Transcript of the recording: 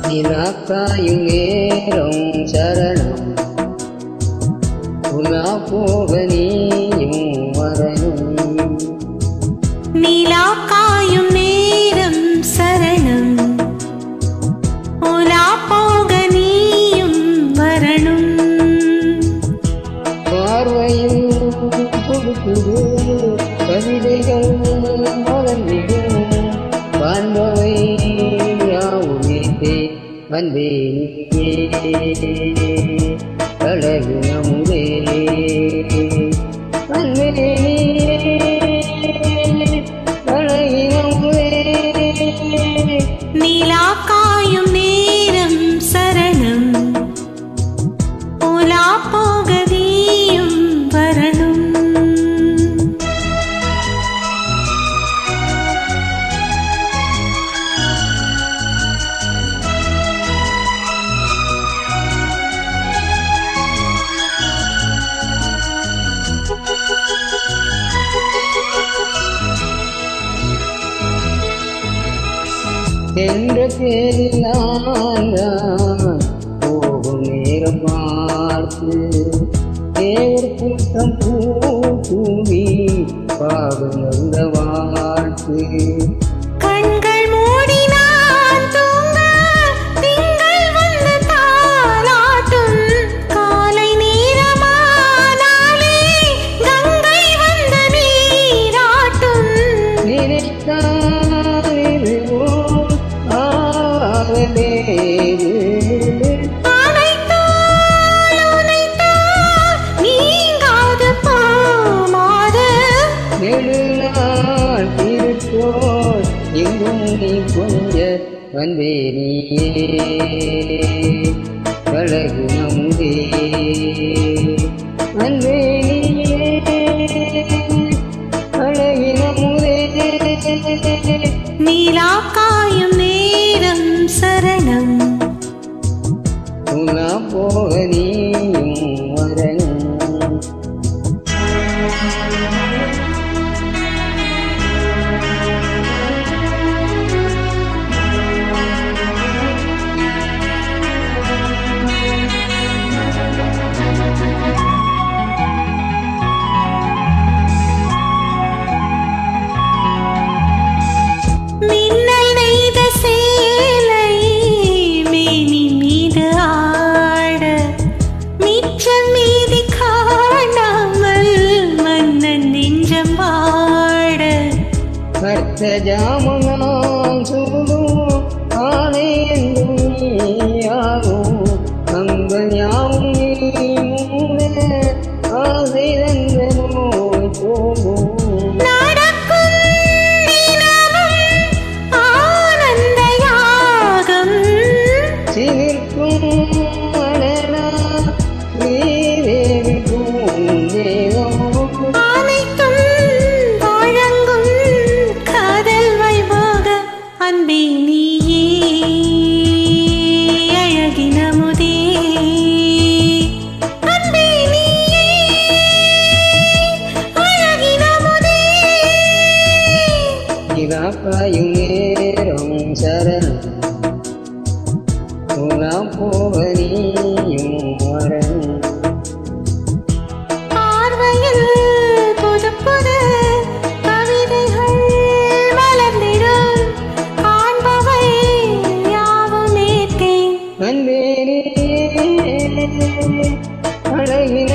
நிலாக்காயும் நேரம் சரணம் உலா போக நீயும் வரணும். நிலாக்காயும் நேரம் சரணம் உலா போக நீயும் வரணும். பார்வையில் கொடுக்குது கவிதைகள் மலர்ந்திடும் காண்பவை யாவுமே வந்தே அழகின முதே வந்தே அழகின முதே. நிலாக்காயும் நேரம் சரணம் உலா போக நீயும் வரணும். என்ற பேரில் நான் போகும் நேரம் பார்த்து தேவர் கூட்டம் பூமி பாகம் வந்த வாழ்த்து. கண்கள் மூடி நான் தூங்க திங்கள் வந்து தாலாட்டும். காலை நேரமானாலே கங்கை வந்து நீராட்டும். நீங்காது போமாத நெடுநாள் திருப்போர் எங்கும் நீ கொஞ்ச வந்தே நீயே அழகு நமுதே வந்தே நீயே அழகு நமுதே. நீலாக்காயும் நேரம் சரணம் உலா போக நீயும் வரணும். மின்னல் நெய்த சேலை மேனி மீது ஆட மிச்சம் மீதி காணாமல் மன்னன் நெஞ்சம் வாட. கர்த்த ஜாமனாம் சுடும் ஆணை என்றும் நீயாகும் அங்கள் யாவும் நீ மூட ஆசை தந்த நோய் போகும். நிலாக்காயும் நேரம் சரணம் உலா போக நீயும் வரணும். பார்வையில் புது புது கவிதைகள் மலர்ந்திடும் காண்பவை யாவும் ஏற்றேன். வந்தே அழகின